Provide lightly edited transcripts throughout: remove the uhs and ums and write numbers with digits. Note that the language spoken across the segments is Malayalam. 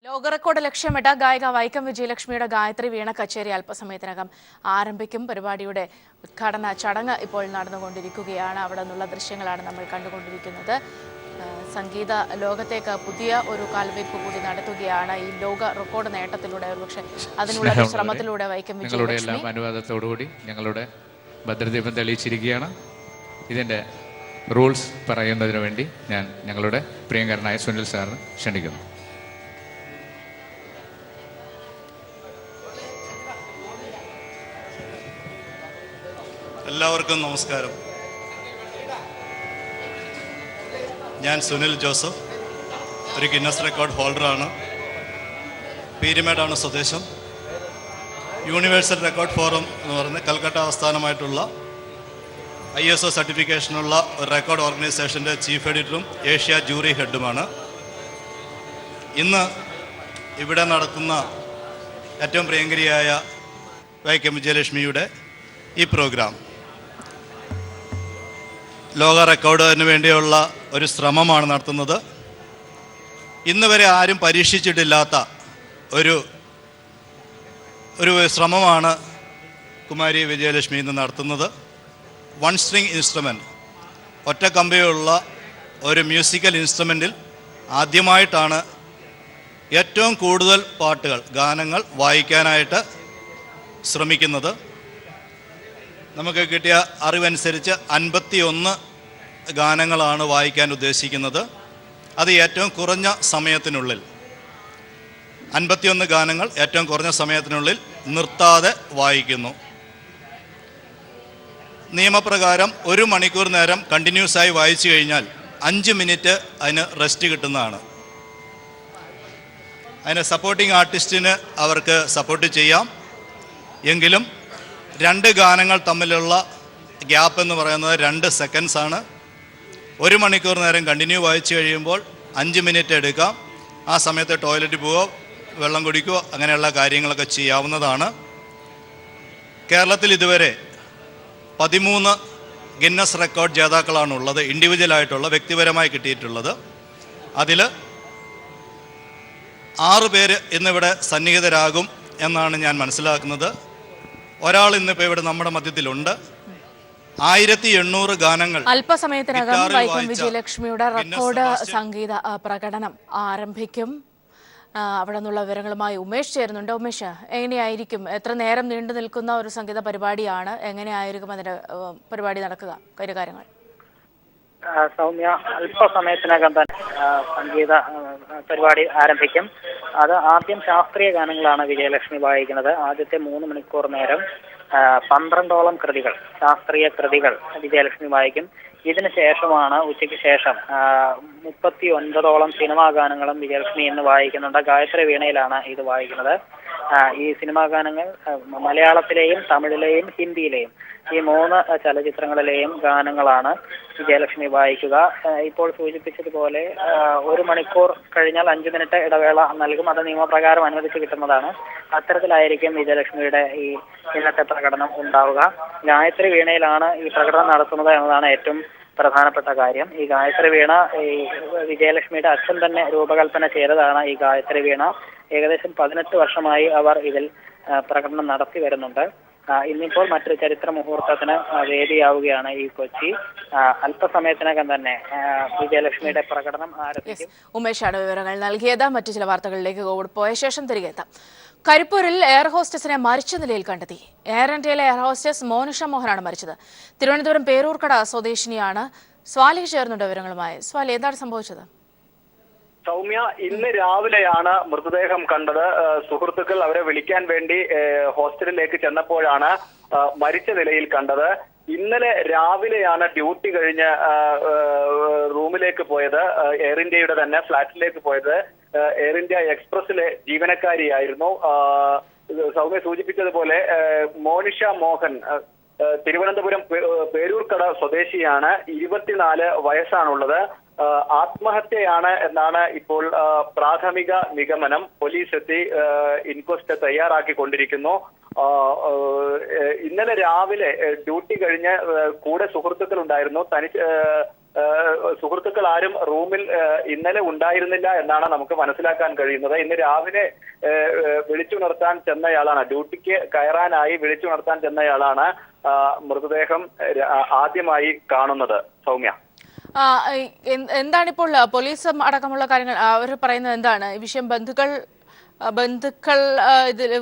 ലോക റെക്കോർഡ് ലക്ഷ്യമിട്ട ഗായിക വൈക്കം വിജയലക്ഷ്മിയുടെ ഗായത്രി വീണ കച്ചേരി അല്പസമയത്തിനകം ആരംഭിക്കും. പരിപാടിയുടെ ഉദ്ഘാടന ചടങ്ങ് ഇപ്പോൾ നടന്നുകൊണ്ടിരിക്കുകയാണ്. അവിടെ നിന്നുള്ള ദൃശ്യങ്ങളാണ് നമ്മൾ കണ്ടുകൊണ്ടിരിക്കുന്നത്. സംഗീത ലോകത്തേക്ക് പുതിയ ഒരു കാൽവയ്പ് കൂടി നടത്തുകയാണ് ഈ ലോക റെക്കോർഡ് നേട്ടത്തിലൂടെ. ഒരുപക്ഷെ അതിനുള്ള ശ്രമത്തിലൂടെ വൈക്കം വിജയലക്ഷ്മി അനുവാദത്തോടുകൂടി ഞങ്ങളുടെ ഭദ്രദീപം തെളിയിച്ചിരിക്കുകയാണ്. ഇതിൻ്റെ റൂൾസ് പറയുന്നതിന് വേണ്ടി ഞാൻ ഞങ്ങളുടെ പ്രിയങ്കരനായ സുനിൽ സാറിന് ക്ഷണിക്കുന്നു. എല്ലാവർക്കും നമസ്കാരം. ഞാൻ സുനിൽ ജോസഫ്, ഒരു ഗിന്നസ് റെക്കോർഡ് ഹോൾഡറാണ്. പീരിമേഡാണ് സ്വദേശം. യൂണിവേഴ്സൽ റെക്കോർഡ് ഫോറം എന്ന് പറയുന്ന കൽക്കട്ട ആസ്ഥാനമായിട്ടുള്ള ISO സർട്ടിഫിക്കേഷനുള്ള ഒരു റെക്കോർഡ് ഓർഗനൈസേഷൻ്റെ ചീഫ് എഡിറ്ററും ഏഷ്യ ജൂറി ഹെഡുമാണ്. ഇന്ന് ഇവിടെ നടക്കുന്ന ഏറ്റവും പ്രിയങ്കരിയായ വൈക്കം വിജയലക്ഷ്മിയുടെ ഈ പ്രോഗ്രാം ലോക റെക്കോർഡിന് വേണ്ടിയുള്ള ഒരു ശ്രമമാണ് നടത്തുന്നത്. ഇന്ന് വരെ ആരും പരീക്ഷിച്ചിട്ടില്ലാത്ത ഒരു ശ്രമമാണ് കുമാരി വിജയലക്ഷ്മി ഇന്ന് നടത്തുന്നത്. വൺ സ്ട്രിങ് ഇൻസ്ട്രുമെൻറ്റ്, ഒറ്റ കമ്പിയുള്ള ഒരു മ്യൂസിക്കൽ ഇൻസ്ട്രുമെൻറ്റിൽ ആദ്യമായിട്ടാണ് ഏറ്റവും കൂടുതൽ പാട്ടുകൾ, ഗാനങ്ങൾ വായിക്കാനായിട്ട് ശ്രമിക്കുന്നത്. നമുക്ക് കിട്ടിയ അറിവനുസരിച്ച് 51 ഗാനങ്ങളാണ് വായിക്കാൻ ഉദ്ദേശിക്കുന്നത്. അത് ഏറ്റവും കുറഞ്ഞ സമയത്തിനുള്ളിൽ 51 ഗാനങ്ങൾ ഏറ്റവും കുറഞ്ഞ സമയത്തിനുള്ളിൽ നിർത്താതെ വായിക്കുന്നു. നിയമപ്രകാരം 1 മണിക്കൂർ നേരം കണ്ടിന്യൂസായി വായിച്ചു കഴിഞ്ഞാൽ 5 മിനിറ്റ് അതിന് റെസ്റ്റ് കിട്ടുന്നതാണ്. അതിന് സപ്പോർട്ടിംഗ് ആർട്ടിസ്റ്റിന് അവർക്ക് സപ്പോർട്ട് ചെയ്യാം. എങ്കിലും 2 ഗാനങ്ങൾ തമ്മിലുള്ള ഗ്യാപ്പ് എന്ന് പറയുന്നത് 2 സെക്കൻഡ്സാണ്. 1 മണിക്കൂർ നേരം കണ്ടിന്യൂ വായിച്ചു കഴിയുമ്പോൾ 5 മിനിറ്റ് എടുക്കാം. ആ സമയത്ത് ടോയ്ലറ്റിൽ പോവോ, വെള്ളം കുടിക്കുകയോ അങ്ങനെയുള്ള കാര്യങ്ങളൊക്കെ ചെയ്യാവുന്നതാണ്. കേരളത്തിൽ ഇതുവരെ 13 ഗിന്നസ് റെക്കോർഡ് ജേതാക്കളാണ് ഉള്ളത്, ഇൻഡിവിജ്വലായിട്ടുള്ള, വ്യക്തിപരമായി കിട്ടിയിട്ടുള്ളത്. അതിൽ 6 പേര് ഇന്നിവിടെ സന്നിഹിതരാകും എന്നാണ് ഞാൻ മനസ്സിലാക്കുന്നത്. ഒരാൾ ഇന്നിപ്പോൾ ഇവിടെ നമ്മുടെ മധ്യത്തിലുണ്ട്. 1800 ഗാനങ്ങൾ അല്പസമയത്തിനകം വൈക്കം വിജയലക്ഷ്മിയുടെ റെക്കോർഡ് സംഗീത പ്രകടനം ആരംഭിക്കും. അവിടെ നിന്നുള്ള വിവരങ്ങളുമായി ഉമേഷ് ചേരുന്നുണ്ട്. ഉമേഷ്, എങ്ങനെയായിരിക്കും, എത്ര നേരം നീണ്ടു നിൽക്കുന്ന ഒരു സംഗീത പരിപാടിയാണ്, എങ്ങനെയായിരിക്കും അതിന്റെ പരിപാടി നടക്കുക, കാര്യങ്ങൾ? സൗമ്യ, അല്പസമയത്തിനകം തന്നെ സംഗീത പരിപാടി ആരംഭിക്കും. അത് ആദ്യം ശാസ്ത്രീയ ഗാനങ്ങളാണ് വിജയലക്ഷ്മി വായിക്കുന്നത്. ആദ്യത്തെ 3 മണിക്കൂർ നേരം 12ഓളം കൃതികൾ, ശാസ്ത്രീയ കൃതികൾ വിജയലക്ഷ്മി വായിക്കും. ഇതിന് ശേഷമാണ് ഉച്ചയ്ക്ക് ശേഷം 39ഓളം സിനിമാ ഗാനങ്ങളും വിജയലക്ഷ്മി ഇന്ന് വായിക്കുന്നുണ്ട്. ഗായത്രി വീണയിലാണ് ഇത് വായിക്കുന്നത്. ഈ സിനിമാ ഗാനങ്ങൾ മലയാളത്തിലെയും തമിഴിലെയും ഹിന്ദിയിലെയും ഈ 3 ചലച്ചിത്രങ്ങളിലെയും ഗാനങ്ങളാണ് വിജയലക്ഷ്മി വായിക്കുക. ഇപ്പോൾ സൂചിപ്പിച്ചതുപോലെ 1 മണിക്കൂർ കഴിഞ്ഞാൽ 5 മിനിറ്റ് ഇടവേള നൽകും. അത് നിയമപ്രകാരം അനുവദിച്ച് കിട്ടുന്നതാണ്. അത്തരത്തിലായിരിക്കും വിജയലക്ഷ്മിയുടെ ഈ ഇന്നത്തെ പ്രകടനം ഉണ്ടാവുക. ഗായത്രി വീണയിലാണ് ഈ പ്രകടനം നടത്തുന്നത് എന്നതാണ് ഏറ്റവും പ്രധാനപ്പെട്ട കാര്യം. ഈ ഗായത്രി വീണ ഈ വിജയലക്ഷ്മിയുടെ അച്ഛൻ തന്നെ രൂപകൽപ്പന ചെയ്തതാണ്. ഈ ഗായത്രി വീണ ഏകദേശം 18 വർഷമായി അവർ ഇതിൽ പ്രകടനം നടത്തി വരുന്നുണ്ട്. ഇന്നിപ്പോൾ മറ്റൊരു ചരിത്ര മുഹൂർത്തത്തിന് വേദിയാവുകയാണ് ഈ കൊച്ചി. അല്പസമയത്തിനകം തന്നെ വിജയലക്ഷ്മിയുടെ പ്രകടനം ആരംഭിക്കും. ഉമേഷാണ് വിവരങ്ങൾ നൽകിയത്. മറ്റു ചില വാർത്തകളിലേക്ക് കോവിഡ് പോയ ശേഷം തിരികെ എത്താം. കരിപ്പൂരിൽ എയർ ഹോസ്റ്റസിനെ മരിച്ച നിലയിൽ കണ്ടെത്തി. എയർ ഇന്ത്യയിലെ എയർ ഹോസ്റ്റസ് മോനിഷ മോഹനാണ് മരിച്ചത്. തിരുവനന്തപുരം പേരൂർക്കട സ്വദേശിനിയാണ്. സ്വാലി ചേർന്നുണ്ട് വിവരങ്ങളുമായി. സ്വാലി, എന്താണ് സംഭവിച്ചത്? സൗമ്യ, ഇന്ന് രാവിലെയാണ് മൃതദേഹം കണ്ടത്. സുഹൃത്തുക്കൾ അവരെ വിളിക്കാൻ വേണ്ടി ഹോസ്റ്റലിലേക്ക് ചെന്നപ്പോഴാണ് മരിച്ച നിലയിൽ കണ്ടത്. ഇന്നലെ രാവിലെയാണ് ഡ്യൂട്ടി കഴിഞ്ഞ് റൂമിലേക്ക് പോയത്. എയർ ഇന്ത്യയുടെ തന്നെ ഫ്ലാറ്റിലേക്ക് പോയത്. എയർ ഇന്ത്യ എക്സ്പ്രസിലെ ജീവനക്കാരിയായിരുന്നു. സൗമ്യ സൂചിപ്പിച്ചതുപോലെ മോനിഷ മോഹൻ തിരുവനന്തപുരം പേരൂർക്കട സ്വദേശിയാണ്. 24 വയസ്സാണുള്ളത്. ആത്മഹത്യയാണ് എന്നാണ് ഇപ്പോൾ പ്രാഥമിക നിഗമനം. പോലീസ് എത്തി ഇൻക്വസ്റ്റ് തയ്യാറാക്കിക്കൊണ്ടിരിക്കുന്നു. ഇന്നലെ രാവിലെ ഡ്യൂട്ടി കഴിഞ്ഞ് കൂടെ സുഹൃത്തുക്കൾ ഉണ്ടായിരുന്നു. സുഹൃത്തുക്കൾ ആരും റൂമിൽ ഇന്നലെ ഉണ്ടായിരുന്നില്ല എന്നാണ് നമുക്ക് മനസ്സിലാക്കാൻ കഴിയുന്നത്. ഇന്ന് രാവിലെ വിളിച്ചുണർത്താൻ ചെന്നയാളാണ്, ഡ്യൂട്ടിക്ക് കയറാനായി വിളിച്ചുണർത്താൻ ചെന്നയാളാണ് മൃതദേഹം ആദ്യമായി കാണുന്നത്. സൗമ്യ, എന്താണിപ്പോൾ പോലീസ് അടക്കമുള്ള കാര്യങ്ങൾ അവർ പറയുന്നത് എന്താണ് ഈ വിഷയം? ബന്ധുക്കൾ ഇതിൽ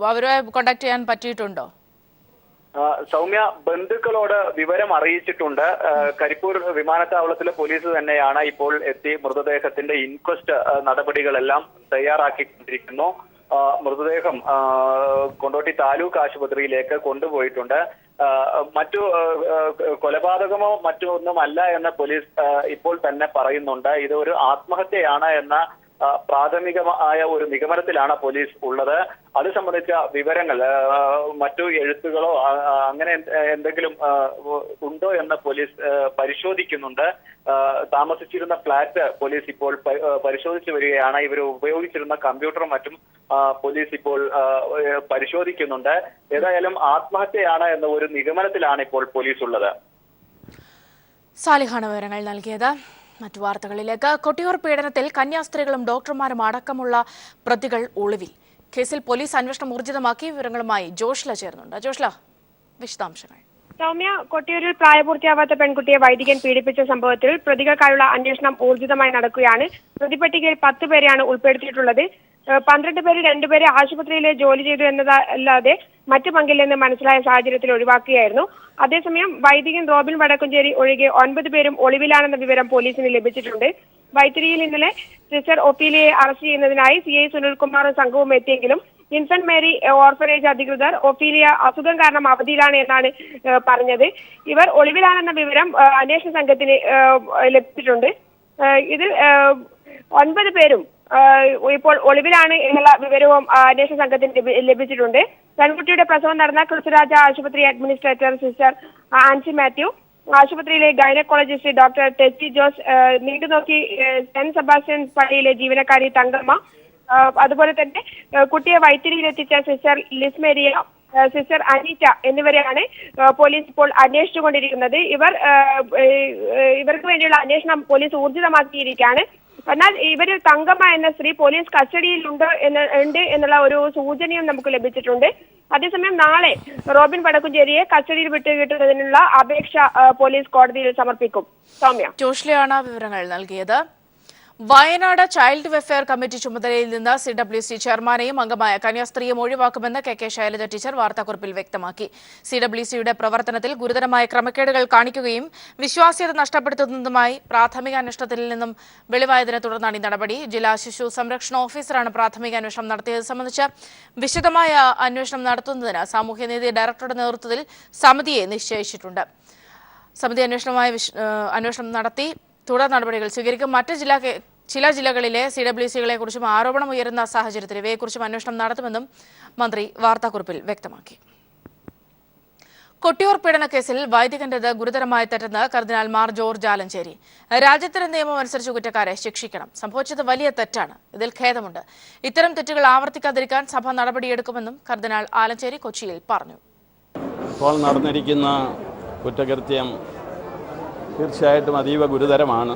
അവരെ കോണ്ടാക്ട് ചെയ്യാൻ പറ്റിയിട്ടുണ്ടോ? സൗമ്യ, ബന്ധുക്കളോട് വിവരം അറിയിച്ചിട്ടുണ്ട്. കരിപ്പൂർ വിമാനത്താവളത്തിലെ പോലീസ് തന്നെയാണ് ഇപ്പോൾ എത്തി മൃതദേഹത്തിന്റെ ഇൻക്വസ്റ്റ് നടപടികളെല്ലാം തയ്യാറാക്കിക്കൊണ്ടിരിക്കുന്നു. മൃതദേഹം കൊണ്ടോട്ടി താലൂക്ക് ആശുപത്രിയിലേക്ക് കൊണ്ടുപോയിട്ടുണ്ട്. മറ്റു കൊലപാതകമോ മറ്റൊന്നുമല്ല എന്ന് പോലീസ് ഇപ്പോൾ തന്നെ പറയുന്നുണ്ട്. ഇത് ഒരു ആത്മഹത്യയാണ് എന്ന പ്രാഥമികമായ ഒരു നിഗമനത്തിലാണ് പോലീസ് ഉള്ളത്. അത് സംബന്ധിച്ച വിവരങ്ങൾ മറ്റു എഴുത്തുകളോ അങ്ങനെ എന്തെങ്കിലും ഉണ്ടോ എന്ന് പോലീസ് പരിശോധിക്കുന്നുണ്ട്. താമസിച്ചിരുന്ന ഫ്ളാറ്റ് പോലീസ് ഇപ്പോൾ പരിശോധിച്ചു വരികയാണ്. ഇവർ ഉപയോഗിച്ചിരുന്ന കമ്പ്യൂട്ടറും മറ്റും പോലീസ് ഇപ്പോൾ പരിശോധിക്കുന്നുണ്ട്. ഏതായാലും ആത്മഹത്യയാണ് എന്ന ഒരു നിഗമനത്തിലാണ് ഇപ്പോൾ പോലീസ് ഉള്ളത്. സാലിഹാണ് വിവരങ്ങൾ നൽകിയത്. മറ്റു വാർത്തകളിലേക്ക്. കൊട്ടിയൂർ പീഡനത്തിൽ കന്യാസ്ത്രീകളും ഡോക്ടർമാരും അടക്കമുള്ള പ്രതികൾ ഒളിവിൽ. കേസിൽ പോലീസ് അന്വേഷണം ഊർജിതമാക്കി. വിവരങ്ങളുമായി ജോഷ്ല ചേർന്നുണ്ട്. ജോഷ്ല, വിശദാംശങ്ങൾ. സൗമ്യ, കൊട്ടിയൂരിൽ പ്രായപൂർത്തിയാവാത്ത പെൺകുട്ടിയെ വൈദികൻ പീഡിപ്പിച്ച സംഭവത്തിൽ പ്രതികൾക്കായുള്ള അന്വേഷണം ഊർജിതമായി നടക്കുകയാണ്. പ്രതിപട്ടികയിൽ 10 പേരെയാണ് ഉൾപ്പെടുത്തിയിട്ടുള്ളത്. 12 പേരിൽ 2 പേരെ ആശുപത്രിയിൽ ജോലി ചെയ്തു എന്നതല്ലാതെ മറ്റു പങ്കില്ലെന്ന് മനസ്സിലായ സാഹചര്യത്തിൽ ഒഴിവാക്കുകയായിരുന്നു. അതേസമയം വൈദികൻ റോബിൻ വടക്കുംചേരി ഒഴികെ 9 പേരും ഒളിവിലാണെന്ന വിവരം പോലീസിന് ലഭിച്ചിട്ടുണ്ട്. വൈത്തിരിയിൽ ഇന്നലെ സിസ്റ്റർ ഒഫീലിയെ അറസ്റ്റ് ചെയ്യുന്നതിനായി CI സുനിൽകുമാറും സംഘവും എത്തിയെങ്കിലും ഇൻഫന്റ് മേരി ഓർഫനേജ് അധികൃതർ ഒഫീലിയ അസുഖം കാരണം അവധിയിലാണ് എന്നാണ് പറഞ്ഞത്. ഇവർ ഒളിവിലാണെന്ന വിവരം അന്വേഷണ സംഘത്തിന് ലഭിച്ചിട്ടുണ്ട്. ഇതിൽ 9 പേരും ഇപ്പോൾ ഒളിവിലാണ് എന്നുള്ള വിവരവും അന്വേഷണ സംഘത്തിന് ലഭിച്ചിട്ടുണ്ട്. പെൺകുട്ടിയുടെ പ്രസവം നടന്ന ക്രിസ്തുരാജ ആശുപത്രി അഡ്മിനിസ്ട്രേറ്റർ സിസ്റ്റർ ആൻസി മാത്യു, ആശുപത്രിയിലെ gynaecologist doctor Tessy Jose, Neendunokki saint Sebastian പള്ളിയിലെ ജീവനക്കാരി തങ്കമ്മ, അതുപോലെ തന്നെ കുട്ടിയെ വൈത്തിരിയിലെത്തിച്ച സിസ്റ്റർ ലിസ്മേരിയ, സിസ്റ്റർ അനീറ്റ എന്നിവരെയാണ് പോലീസ് ഇപ്പോൾ അന്വേഷിച്ചുകൊണ്ടിരിക്കുന്നത്. ഇവർക്ക് വേണ്ടിയുള്ള അന്വേഷണം പോലീസ് ഊർജിതമാക്കിയിരിക്കുകയാണ്. എന്നാൽ ഇവര് തങ്കമ്മ എന്ന സ്ത്രീ പോലീസ് കസ്റ്റഡിയിൽ ഉണ്ട് എന്നുള്ള ഒരു സൂചനയും നമുക്ക് ലഭിച്ചിട്ടുണ്ട്. അതേസമയം നാളെ റോബിൻ വടക്കുംചേരിയെ കസ്റ്റഡിയിൽ വിട്ടുകിട്ടുന്നതിനുള്ള അപേക്ഷ പോലീസ് കോടതിയിൽ സമർപ്പിക്കും. സൗമ്യ, ജോഷ്ലയാണ് വിവരങ്ങൾ നൽകിയത്. വയനാട് ചൈൽഡ് വെൽഫെയർ കമ്മിറ്റി ചുമതലയിൽ നിന്ന് CWC ചെയർമാനെയും അംഗമായ കന്യാസ്ത്രീയും ഒഴിവാക്കുമെന്ന് KK ശൈലജ ടീച്ചർ വാർത്താക്കുറിപ്പിൽ വ്യക്തമാക്കി. CWCയുടെ പ്രവർത്തനത്തിൽ ഗുരുതരമായ ക്രമക്കേടുകൾ കാണിക്കുകയും വിശ്വാസ്യത നഷ്ടപ്പെടുത്തുന്നതുമായി പ്രാഥമിക അന്വേഷണത്തിൽ നിന്നും വെളിവായതിനെ തുടർന്നാണ് ഈ നടപടി. ജില്ലാ ശിശു സംരക്ഷണ ഓഫീസറാണ് പ്രാഥമിക അന്വേഷണം നടത്തിയത് സംബന്ധിച്ച് വിശദമായ അന്വേഷണം നടത്തുന്നതിന് സാമൂഹ്യനീതി ഡയറക്ടറുടെ നേതൃത്വത്തിൽ സമിതിയെ നിശ്ചയിച്ചിട്ടുണ്ട്. സമിതി അന്വേഷണം നടത്തി തുടർ നടപടികൾ സ്വീകരിക്കും. ചില ജില്ലകളിലെ CWCകളെ കുറിച്ചും ആരോപണം ഉയരുന്ന സാഹചര്യത്തിൽ ഇവയെക്കുറിച്ചും അന്വേഷണം നടത്തുമെന്നും മന്ത്രി വാർത്താക്കുറിപ്പിൽ വ്യക്തമാക്കി. കൊട്ടിയൂർ പീഡന കേസിൽ വൈദികന്റേത് ഗുരുതരമായ തെറ്റെന്ന് കർദിനാൾ മാർ ജോർജ് ആലഞ്ചേരി. രാജ്യത്തിന്റെ നിയമം അനുസരിച്ച് കുറ്റക്കാരെ ശിക്ഷിക്കണം. സംഭവിച്ചത് വലിയ തെറ്റാണ്. ഇതിൽ ഖേദമുണ്ട്. ഇത്തരം തെറ്റുകൾ ആവർത്തിക്കാതിരിക്കാൻ സഭ നടപടിയെടുക്കുമെന്നും കർദിനാൾ ആലഞ്ചേരി കൊച്ചിയിൽ പറഞ്ഞു. ഇപ്പോൾ നടന്നിരിക്കുന്ന കുറ്റകൃത്യം തീർച്ചയായിട്ടും അതീവ ഗുരുതരമാണ്.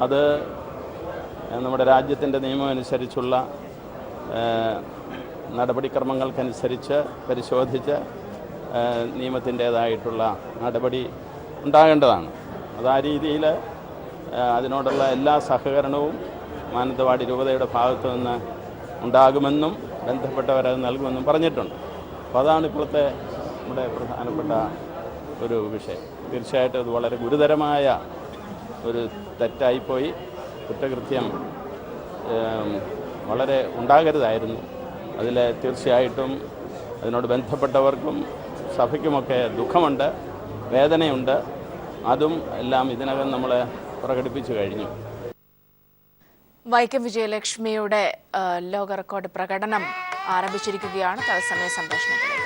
അത് നമ്മുടെ രാജ്യത്തിൻ്റെ നിയമം അനുസരിച്ചുള്ള നടപടിക്രമങ്ങൾക്കനുസരിച്ച് പരിശോധിച്ച് നിയമത്തിൻ്റേതായിട്ടുള്ള നടപടി ഉണ്ടാകേണ്ടതാണ്. അത് ആ രീതിയിൽ അതിനോടുള്ള എല്ലാ സഹകരണവും മാനന്തവാടി രൂപതയുടെ ഭാഗത്തു നിന്ന് ഉണ്ടാകുമെന്നും ബന്ധപ്പെട്ടവരത് നൽകുമെന്നും പറഞ്ഞിട്ടുണ്ട്. അപ്പോൾ അതാണ് ഇപ്പോഴത്തെ നമ്മുടെ പ്രധാനപ്പെട്ട ഒരു വിഷയം. തീർച്ചയായിട്ടും അത് വളരെ ഗുരുതരമായ ഒരു തെറ്റായിപ്പോയി. കുറ്റകൃത്യം വളരെ ഉണ്ടാകരുതായിരുന്നു. അതിൽ തീർച്ചയായിട്ടും അതിനോട് ബന്ധപ്പെട്ടവർക്കും സഭയ്ക്കുമൊക്കെ ദുഃഖമുണ്ട്, വേദനയുണ്ട്. അതും എല്ലാം ഇതിനകം നമ്മൾ പ്രകടിപ്പിച്ചു കഴിഞ്ഞു. വൈക്കം വിജയലക്ഷ്മിയുടെ ലോക റെക്കോർഡ് പ്രകടനം ആരംഭിച്ചിരിക്കുകയാണ്. തത്സമയ സംഭാഷണത്തിലേക്ക്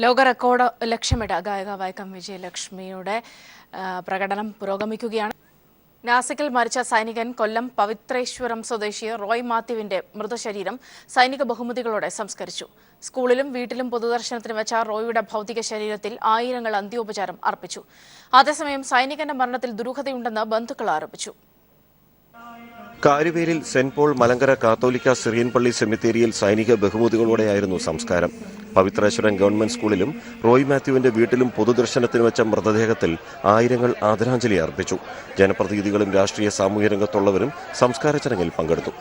ലോക റെക്കോർഡ് ലക്ഷ്യമിട്ട് ഗായിക വൈക്കം വിജയലക്ഷ്മിയുടെ പ്രകടനം പുരോഗമിക്കുകയാണ്. നാസിക്കിൽ മരിച്ച സൈനികൻ കൊല്ലം പവിത്രേശ്വരം സ്വദേശി റോയ് മാത്യുവിന്റെ മൃതശരീരം സൈനിക ബഹുമതികളോടെ സംസ്കരിച്ചു. സ്കൂളിലും വീട്ടിലും പൊതുദർശനത്തിന് വെച്ച റോയിയുടെ ഭൗതിക ശരീരത്തിൽ ആയിരങ്ങൾ അന്ത്യോപചാരം അർപ്പിച്ചു. അതേസമയം സൈനികന്റെ മരണത്തിൽ ദുരൂഹതയുണ്ടെന്ന് ബന്ധുക്കൾ ആരോപിച്ചു. കാരുവേലിൽ saint Paul Malankara Catholic Syrian പള്ളി സെമിത്തേരിയിൽ സൈനിക ബഹുമതികളോടെയായിരുന്നു സംസ്കാരം. പവിത്രേശ്വരം ഗവൺമെന്റ് സ്കൂളിലും റോയ് മാത്യുവിന്റെ വീട്ടിലും പൊതുദർശനത്തിന് വെച്ച മൃതദേഹത്തിൽ ആയിരങ്ങൾ ആദരാഞ്ജലി അർപ്പിച്ചു. ജനപ്രതിനിധികളും രാഷ്ട്രീയ സാമൂഹ്യ രംഗത്തുള്ളവരും സംസ്കാര ചടങ്ങിൽ പങ്കെടുത്തു.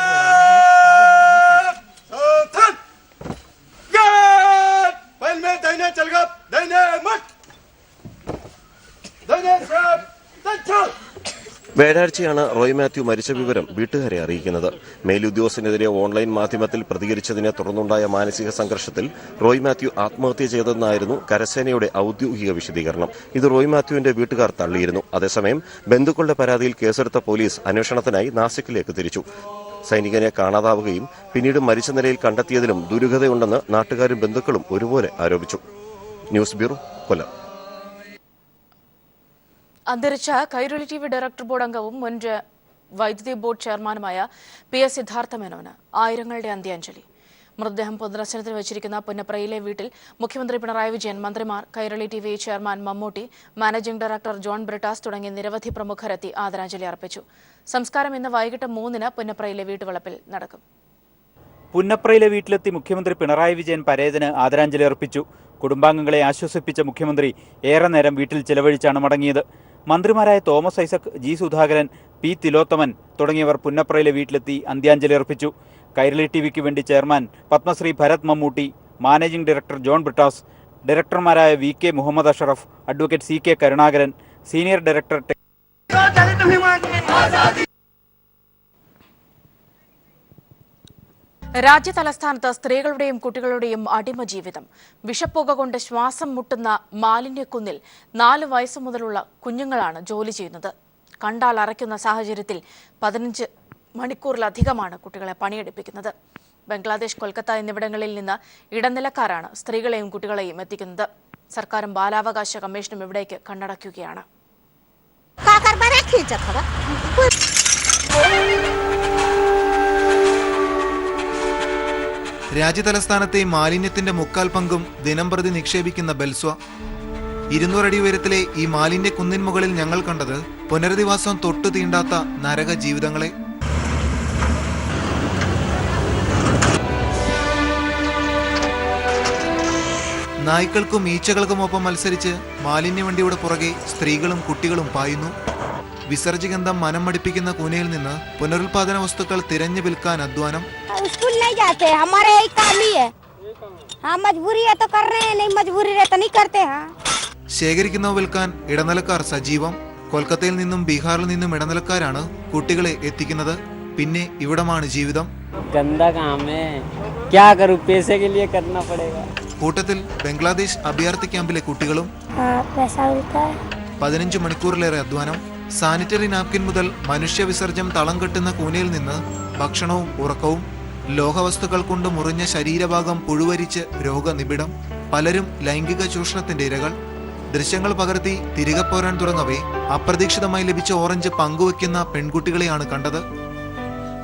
വ്യാഴാഴ്ചയാണ് റോയ് മാത്യു മരിച്ച വിവരം വീട്ടുകാരെ അറിയിക്കുന്നത്. മേലുദ്യോഗസ്ഥനെതിരെ ഓൺലൈൻ മാധ്യമത്തിൽ പ്രതികരിച്ചതിനെ തുടർന്നുണ്ടായ മാനസിക സംഘർഷത്തിൽ റോയ് മാത്യു ആത്മഹത്യ ചെയ്തെന്നായിരുന്നു കരസേനയുടെ ഔദ്യോഗിക വിശദീകരണം. ഇത് റോയ് മാത്യുവിന്റെ വീട്ടുകാർ തള്ളിയിരുന്നു. അതേസമയം ബന്ധുക്കളുടെ പരാതിയിൽ കേസെടുത്ത പോലീസ് അന്വേഷണത്തിനായി നാസിക്കിലേക്ക് തിരിച്ചു. സൈനികനെ കാണാതാവുകയും പിന്നീട് മരിച്ച നിലയിൽ കണ്ടെത്തിയതിലും ദുരൂഹതയുണ്ടെന്ന് നാട്ടുകാരും ബന്ധുക്കളും ഒരുപോലെ ആരോപിച്ചു. ന്യൂസ് ബ്യൂറോ, കൊല്ലം. അന്തരിച്ച കൈരളി TV ഡയറക്ടർ ബോർഡ് അംഗവും മുൻ വൈദ്യുതി ബോർഡ് ചെയർമാനുമായ PS സിദ്ധാർത്ഥ മേനോന് ആയിരങ്ങളുടെ അന്ത്യാഞ്ജലി. മൃതദേഹം പൊതുദർശനത്തിന് വെച്ചിരിക്കുന്ന പുന്നപ്രയിലെ വീട്ടിൽ മുഖ്യമന്ത്രി പിണറായി വിജയൻ, മന്ത്രിമാർ, Kairali TV chairman Mammootty, managing director John Brittas തുടങ്ങിയ നിരവധി പ്രമുഖരെത്തി ആദരാഞ്ജലി അർപ്പിച്ചു. സംസ്കാരം ഇന്ന് വൈകിട്ട് 3-ന് പുന്നപ്രയിലെ വീട്ടുവളപ്പിൽ നടക്കും. പുന്നപ്രയിലെ വീട്ടിലെത്തി മുഖ്യമന്ത്രി പിണറായി വിജയൻ പരേതന് ആദരാഞ്ജലി അർപ്പിച്ചു. കുടുംബാംഗങ്ങളെ ആശ്വസിപ്പിച്ച മുഖ്യമന്ത്രി ഏറെ നേരം വീട്ടിൽ ചെലവഴിച്ചാണ് മടങ്ങിയത്. മന്ത്രിമാരായ തോമസ് ഐസക്, G സുധാകരൻ, P തിലോത്തമൻ തുടങ്ങിയവർ പുന്നപ്രയിലെ വീട്ടിലെത്തി അന്ത്യാഞ്ജലി അർപ്പിച്ചു. കൈരളി TVക്ക് വേണ്ടി chairman Padmashri Bharat Mammootty, managing director John Brittas, ഡയറക്ടർമാരായ VK Muhammad Ashraf, advocate CK Karunakaran, senior director രാജ്യതലസ്ഥാനത്ത് സ്ത്രീകളുടെയും കുട്ടികളുടെയും അടിമ ജീവിതം. വിഷപ്പുക കൊണ്ട് ശ്വാസം മുട്ടുന്ന മാലിന്യക്കുന്നിൽ 4 വയസ്സു മുതലുള്ള കുഞ്ഞുങ്ങളാണ് ജോലി ചെയ്യുന്നത്. കണ്ടാൽ അറയ്ക്കുന്ന സാഹചര്യത്തിൽ 15 മണിക്കൂറിലധികമാണ് കുട്ടികളെ പണിയെടുപ്പിക്കുന്നത്. ബംഗ്ലാദേശ്, കൊൽക്കത്ത എന്നിവിടങ്ങളിൽ നിന്ന് ഇടനിലക്കാരാണ് സ്ത്രീകളെയും കുട്ടികളെയും എത്തിക്കുന്നത്. സർക്കാരും ബാലാവകാശ കമ്മീഷനും ഇവിടേക്ക് കണ്ണടയ്ക്കുകയാണ്. രാജ്യതലസ്ഥാനത്തെ മാലിന്യത്തിന്റെ മുക്കാൽ പങ്കും ദിനംപ്രതി നിക്ഷേപിക്കുന്ന ബെൽസ്വ. 200 അടി ഉയരത്തിലെ ഈ മാലിന്യ കുന്നിൻ മുകളിൽ ഞങ്ങൾ കണ്ടത് പുനരധിവാസം തൊട്ടു തീണ്ടാത്ത നരക ജീവിതങ്ങളെ. നായ്ക്കൾക്കും ഈച്ചകൾക്കുമൊപ്പം മത്സരിച്ച് മാലിന്യവണ്ടിയുടെ പുറകെ സ്ത്രീകളും കുട്ടികളും പായുന്നു. വിസർജ്യഗന്ധം മനം മടിപ്പിക്കുന്ന കൂനയിൽ നിന്ന് പുനരുൽപാദന വസ്തുക്കൾ തിരഞ്ഞു വിൽക്കാൻ അധ്വാനം. ശേഖരിക്കുന്നവ വിൽക്കാൻ ഇടനിലക്കാർ സജീവം. കൊൽക്കത്തയിൽ നിന്നും ബീഹാറിൽ നിന്നും ഇടനിലക്കാരാണ് കുട്ടികളെ എത്തിക്കുന്നത്. പിന്നെ ഇവിടമാണ് ജീവിതം. കൂട്ടത്തിൽ ബംഗ്ലാദേശ് അഭയാർത്ഥി ക്യാമ്പിലെ കുട്ടികളും. 15 മണിക്കൂറിലേറെ അധ്വാനം. സാനിറ്ററി നാപ്കിൻ മുതൽ മനുഷ്യ വിസർജ്യം തളം കെട്ടുന്ന കൂനയിൽ നിന്ന് ഭക്ഷണവും ഉറക്കവും. ലോഹവസ്തുക്കൾ കൊണ്ട് മുറിഞ്ഞ ശരീരഭാഗം പുഴുവരിച്ച് രോഗനിബിഡം. പലരും ലൈംഗിക ചൂഷണത്തിന്റെ ഇരകൾ. ദൃശ്യങ്ങൾ പകർത്തി തിരികെ പോരാൻ തുടങ്ങവേ അപ്രതീക്ഷിതമായി ലഭിച്ച ഓറഞ്ച് പങ്കുവയ്ക്കുന്ന പെൺകുട്ടികളെയാണ് കണ്ടത്.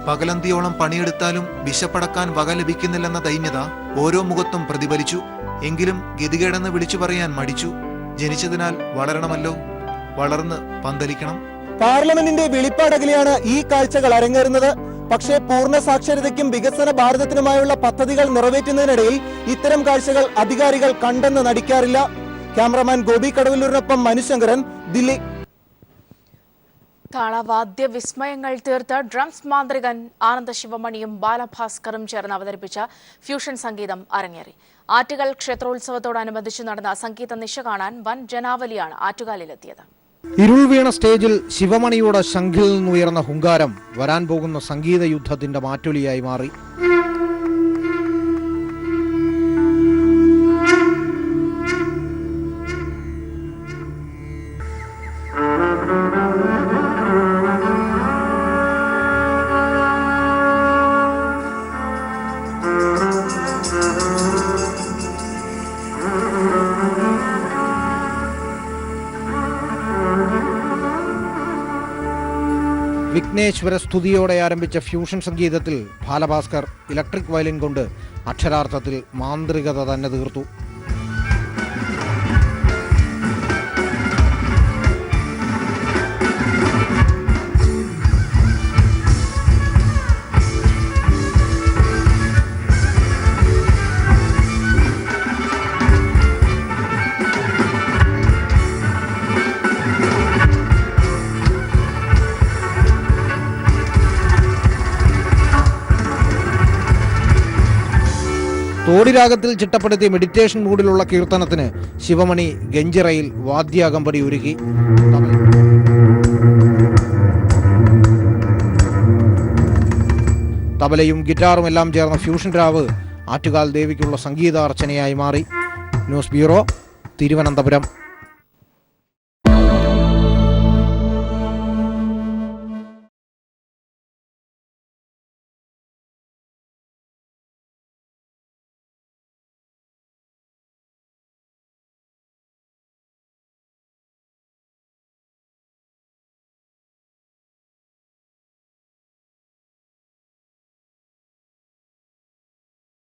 പകലന്തിയോളം പണിയെടുത്താലും വിശപ്പടക്കാൻ വക ലഭിക്കുന്നില്ലെന്ന ദൈന്യത ഓരോ മുഖത്തും പ്രതിഫലിച്ചു. എങ്കിലും ഗതികേടെന്ന് വിളിച്ചു പറയാൻ മടിച്ചു. ജനിച്ചതിനാൽ വളരണമല്ലോ, വളർന്ന് പന്തലിക്കണം. പാർലമെന്റിന്റെ വെളിപ്പാടകലെയാണ് ഈ കാഴ്ചകൾ അരങ്ങേറുന്നത്. പക്ഷേ പൂർണ്ണ സാക്ഷരതയ്ക്കും വികസന ഭാരതത്തിനുമായുള്ള പദ്ധതികൾ നിറവേറ്റുന്നതിനിടയിൽ ഇത്തരം കാഴ്ചകൾ അധികാരികൾ കണ്ടെന്ന് നടിക്കാറില്ല. ക്യാമറമാൻ ഗോപി കടവല്ലൂരിനൊപ്പം മനുശങ്കരൻ, ദില്ലി. താളവാദ്യ വിസ്മയങ്ങൾ തീർത്ത് ഡ്രംസ് മാന്ത്രികൻ ആനന്ദ ശിവമണിയും ബാലഭാസ്കറും ചേർന്ന് അവതരിപ്പിച്ച ഫ്യൂഷൻ സംഗീതം അരങ്ങേറി. ആറ്റുകാൽ ക്ഷേത്രോത്സവത്തോടനുബന്ധിച്ച് നടന്ന സംഗീത നിശ കാണാൻ വൻ ജനാവലിയാണ് ആറ്റുകാലിലെത്തിയത്. ഇരുൾ വീണ സ്റ്റേജിൽ ശിവമണിയുടെ ശംഖിൽ നിന്നുയർന്ന ഹുങ്കാരം വരാൻ പോകുന്ന സംഗീത യുദ്ധത്തിന്റെ മാറ്റൊലിയായി മാറി. വിഘ്നേശ്വര സ്തുതിയോടെ ആരംഭിച്ച ഫ്യൂഷൻ സംഗീതത്തിൽ ബാലഭാസ്കർ ഇലക്ട്രിക് വയലിൻ കൊണ്ട് അക്ഷരാർത്ഥത്തിൽ മാന്ത്രികത തന്നെ തീർത്തു. തോടിരാഗത്തിൽ ചിട്ടപ്പെടുത്തിയ മെഡിറ്റേഷൻ മൂഡിലുള്ള കീർത്തനത്തിന് ശിവമണി ഗഞ്ചിറയിൽ വാദ്യാകമ്പടി ഒരുക്കി. തബലയും ഗിറ്റാറും എല്ലാം ചേർന്ന ഫ്യൂഷൻ രാവ് ആറ്റുകാൽ ദേവിക്കുള്ള സംഗീതാർച്ചനയായി മാറി. News bureau, Thiruvananthapuram.